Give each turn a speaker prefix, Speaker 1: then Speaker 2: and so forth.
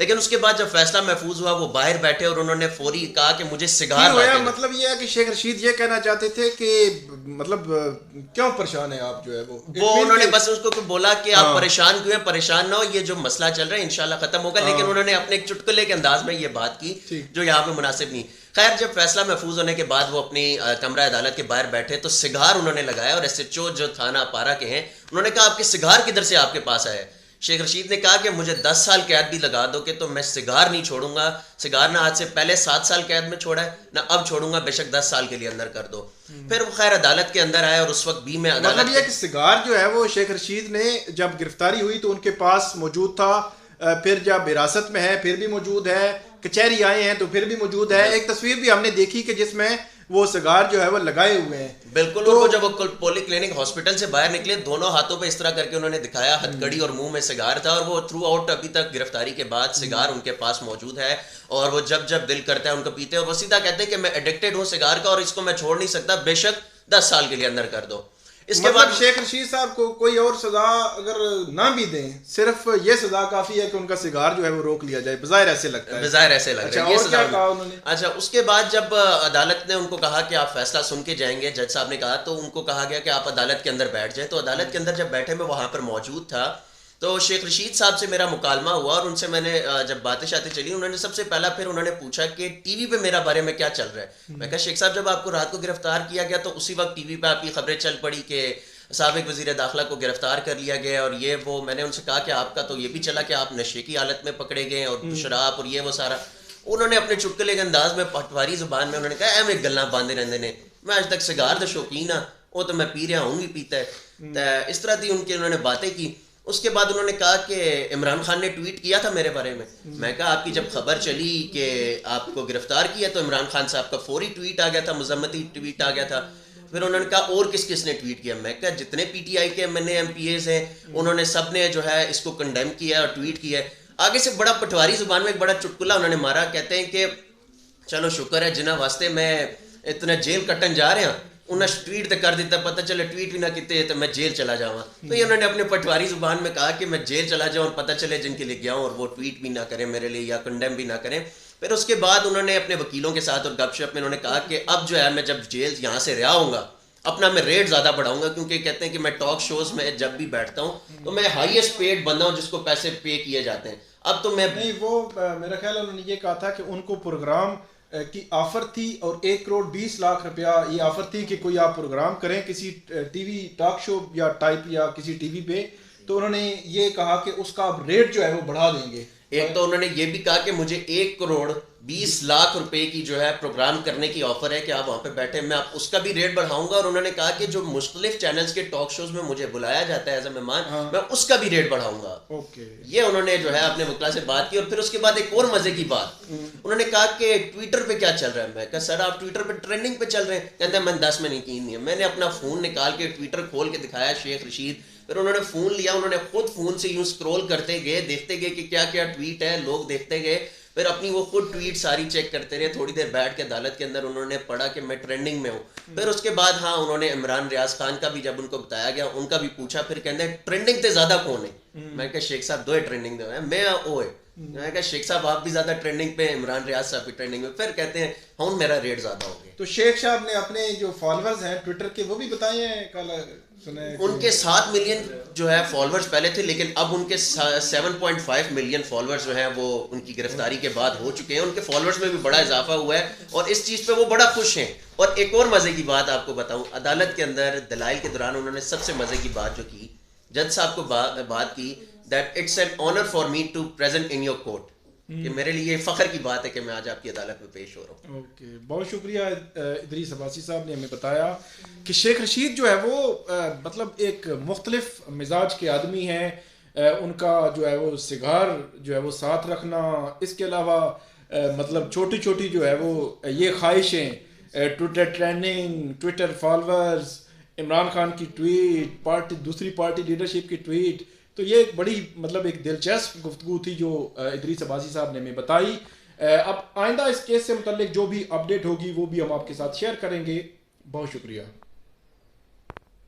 Speaker 1: لیکن اس کے بعد جب فیصلہ محفوظ ہوا وہ باہر بیٹھے اور انہوں نے فوری کہا کہ مجھے سگار لا کے دیں.
Speaker 2: مطلب یہ ہے کہ شیخ رشید یہ کہنا چاہتے تھے کہ مطلب کیوں پریشان ہیں آپ جو ہے
Speaker 1: وہ انہوں نے بس اس کو بولا کہ آپ پریشان کیوں ہیں, پریشان نہ ہو, یہ جو مسئلہ چل رہا ہے انشاءاللہ ختم ہوگا. لیکن انہوں نے اپنے ایک چٹکلے کے انداز میں یہ بات کی جو یہاں پہ مناسب نہیں. خیر جب فیصلہ محفوظ ہونے کے بعد وہ اپنی کمرہ عدالت کے باہر بیٹھے تو سگار انہوں نے لگایا, اور ایس ایچ او جو تھانہ اپارہ کے ہیں انہوں نے کہا آپ کے سگار کدھر سے آپ کے پاس آئے. شیخ رشید نے کہا کہ مجھے 10 سال قید بھی لگا دو کہ تو میں سگار نہیں چھوڑوں گا. سگار نہ آج سے پہلے 7 سال قید میں چھوڑا ہے نہ اب چھوڑوں گا, بے شک 10 سال کے لیے اندر کر دو. پھر وہ خیر عدالت کے اندر آئے اور اس وقت بھی میں عدالت
Speaker 2: مطلب یہ کہ سگار جو ہے وہ شیخ رشید نے جب گرفتاری ہوئی تو ان کے پاس موجود تھا, پھر جب حراست میں ہے پھر بھی موجود ہے, کچہری آئے ہیں تو پھر بھی موجود ہے. ایک تصویر بھی ہم نے دیکھی کہ جس میں وہ سگار جو ہے وہ لگائے ہوئے ہیں.
Speaker 1: بالکل. اور وہ جب وہ پولی کلینک ہاسپٹل سے باہر نکلے دونوں ہاتھوں پہ اس طرح کر کے انہوں نے دکھایا, ہتھ کڑی اور منہ میں سگار تھا, اور وہ تھرو آؤٹ ابھی تک گرفتاری کے بعد سگار ان کے پاس موجود ہے, اور وہ جب جب دل کرتا ہے ان کو پیتے ہیں, اور وہ سیدھا کہتے ہیں کہ میں ایڈکٹڈ ہوں سگار کا اور اس کو میں چھوڑ نہیں سکتا, بے شک 10 سال کے لیے اندر کر دو. اس کے بعد
Speaker 2: شیخ رشید صاحب کو کوئی اور سزا اگر نہ بھی دیں, صرف یہ سزا کافی ہے کہ ان کا سگار جو ہے وہ روک لیا جائے, بظاہر ایسے لگتا ہے.
Speaker 1: بظاہر ایسے لگ رہا ہے.
Speaker 2: یہ سزا کہا انہوں نے.
Speaker 1: اچھا اس کے بعد جب عدالت نے ان کو کہا کہ آپ فیصلہ سن کے جائیں گے, جج صاحب نے کہا, تو ان کو کہا گیا کہ آپ عدالت کے اندر بیٹھ جائیں. تو عدالت کے اندر جب بیٹھے میں وہاں پر موجود تھا تو شیخ رشید صاحب سے میرا مکالمہ ہوا, اور ان سے میں نے جب باتیں شاتیں چلی انہوں نے سب سے پہلا پھر انہوں نے پوچھا کہ ٹی وی پہ میرا بارے میں کیا چل رہا ہے. میں کہا شیخ صاحب جب آپ کو رات کو گرفتار کیا گیا تو اسی وقت ٹی وی پہ آپ کی خبریں چل پڑی کہ سابق وزیر داخلہ کو گرفتار کر لیا گیا, اور یہ وہ. میں نے ان سے کہا کہ آپ کا تو یہ بھی چلا کہ آپ نشے کی حالت میں پکڑے گئے اور شراب اور یہ وہ سارا. انہوں نے اپنے چٹکلے کے انداز میں پٹواری زبان میں انہوں نے کہا میں گلاں باندھے رہندے نے, میں آج تک سگار دا شوقین ہاں, وہ تو میں پی رہا ہوں بھی پیتا ہے. اس طرح دی ان کے انہوں نے باتیں کی. اس کے بعد انہوں نے کہا کہ عمران خان نے ٹویٹ کیا تھا میرے بارے میں. میں کہا آپ کی جب خبر چلی کہ آپ کو گرفتار کیا تو عمران خان صاحب کا فوری ٹویٹ آ گیا تھا, مذمتی ٹویٹ آ گیا تھا. پھر انہوں نے کہا اور کس کس نے ٹویٹ کیا. میں کہا جتنے پی ٹی آئی کے ایم پی ایز ہیں انہوں نے سب نے جو ہے اس کو کنڈیم کیا اور ٹویٹ کیا ہے. آگے سے بڑا پٹواری زبان میں ایک بڑا چٹکلا انہوں نے مارا, کہتے ہیں کہ چلو شکر ہے جنہ واسطے میں اتنا جیل کٹن جا رہے ہیں انہیں ٹویٹ تو کر دیتا, پتہ چلے ٹویٹ بھی نہ کیتے تو میں جیل چلا جاؤں. تو یہ انہوں نے اپنے پٹواری زبان میں کہا کہ میں جیل چلا جاؤں اور پتہ چلے جن کے لیے گیا ہوں اور وہ ٹویٹ بھی نہ کریں میرے لیے یا کنڈیم بھی نہ کریں. پھر اس کے بعد انہوں نے اپنے وکیلوں کے ساتھ اور گپ شپ میں انہوں نے کہا کہ اب جو ہے میں جب جیل یہاں سے رہا ہوں گا اپنا میں ریٹ زیادہ بڑھاؤں گا, کیونکہ کہتے ہیں کہ میں ٹاک شوز میں جب بھی بیٹھتا ہوں تو میں ہائیسٹ پیڈ بندہ ہوں جس کو پیسے پے کیے جاتے ہیں. اب تو میں
Speaker 2: نہیں, وہ میرا خیال انہوں نے یہ کہا تھا کہ ان کو پروگرام کی آفر تھی اور 1,20,00,000 روپیہ یہ آفر تھی کہ کوئی آپ پروگرام کریں کسی ٹی وی ٹاک شو یا ٹائپ یا کسی ٹی وی پہ, تو انہوں نے یہ کہا کہ اس کا ریٹ جو ہے وہ بڑھا دیں گے.
Speaker 1: ایک تو انہوں نے یہ بھی کہا کہ مجھے 1,20,00,000 روپے کی جو ہے پروگرام کرنے کی آفر ہے کہ آپ وہاں پہ بیٹھے, میں آپ اس کا بھی ریٹ بڑھاؤں گا. اور انہوں نے کہا کہ جو مختلف چینلز کے ٹاک شوز میں مجھے بلایا جاتا ہے ایز اے مہمان, میں اس کا بھی ریٹ بڑھاؤں گا. یہ انہوں نے جو ہے اپنے وکلا سے بات کی. اور پھر اس کے بعد ایک اور مزے کی بات انہوں نے کہا کہ ٹویٹر پہ کیا چل رہا ہے. میں کہا سر آپ ٹویٹر پہ ٹرینڈنگ پہ چل رہے ہیں. کہتے ہیں میں 10 میں یقین نہیں ہے. میں نے اپنا فون نکال کے ٹویٹر کھول کے دکھایا شیخ رشید, پھر انہوں نے فون لیا, انہوں نے خود فون سے یوں اسکرول کرتے گئے, دیکھتے گئے کہ کیا کیا ٹویٹ ہے, لوگ دیکھتے گئے, پھر اپنی وہ خود ٹویٹ ساری چیک کرتے رہے. تھوڑی دیر بیٹھ کے عدالت کے اندر انہوں نے پڑھا کہ میں ٹرینڈنگ میں ہوں. پھر اس کے بعد ہاں انہوں نے عمران ریاض خان کا بھی جب ان کو بتایا گیا ان کا بھی پوچھا, پھر کہتے ہیں ٹرینڈنگ تے زیادہ کون ہے. میں کہا شیخ صاحب دو ٹرینڈنگ دے ہیں, میں اوے. میں کہا شیخ صاحب آپ بھی زیادہ ٹرینڈنگ پہ, عمران ریاض صاحب بھی ٹرینڈنگ میں. پھر کہتے ہیں ہاں میرا ریٹ زیادہ ہو گیا.
Speaker 2: تو شیخ صاحب نے اپنے جو فالوورز ہیں ٹویٹر کے وہ بھی بتائے ہیں, کل
Speaker 1: ان کے 7 ملین جو ہے فالوورز پہلے تھے, لیکن اب ان کے 7.5 ملین فالوورز جو ہیں وہ ان کی گرفتاری کے بعد ہو چکے ہیں. ان کے فالوورز میں بھی بڑا اضافہ ہوا ہے اور اس چیز پہ وہ بڑا خوش ہیں. اور ایک اور مزے کی بات آپ کو بتاؤں, عدالت کے اندر دلائل کے دوران انہوں نے سب سے مزے کی بات جو کی, جج صاحب کو بات کی that it's an honor for me to present in your court, کہ میرے لیے فخر کی بات ہے کہ میں آج آپ کی عدالت میں پیش ہو رہا ہوں.
Speaker 2: اوکے, بہت شکریہ ادریس عباسی صاحب نے ہمیں بتایا کہ شیخ رشید جو ہے وہ مطلب ایک مختلف مزاج کے آدمی ہیں. ان کا جو ہے وہ سگار جو ہے وہ ساتھ رکھنا, اس کے علاوہ مطلب چھوٹی چھوٹی جو ہے وہ یہ خواہشیں, Twitter trending, Twitter followers, Imran Khan کی ٹویٹ, پارٹی دوسری پارٹی لیڈرشپ کی ٹویٹ, تو یہ ایک بڑی مطلب ایک دلچسپ گفتگو تھی جو ادریس عباسی صاحب نے ہمیں بتائی. اب آئندہ اس کیس سے متعلق جو بھی اپڈیٹ ہوگی وہ بھی ہم آپ کے ساتھ شیئر کریں گے. بہت شکریہ.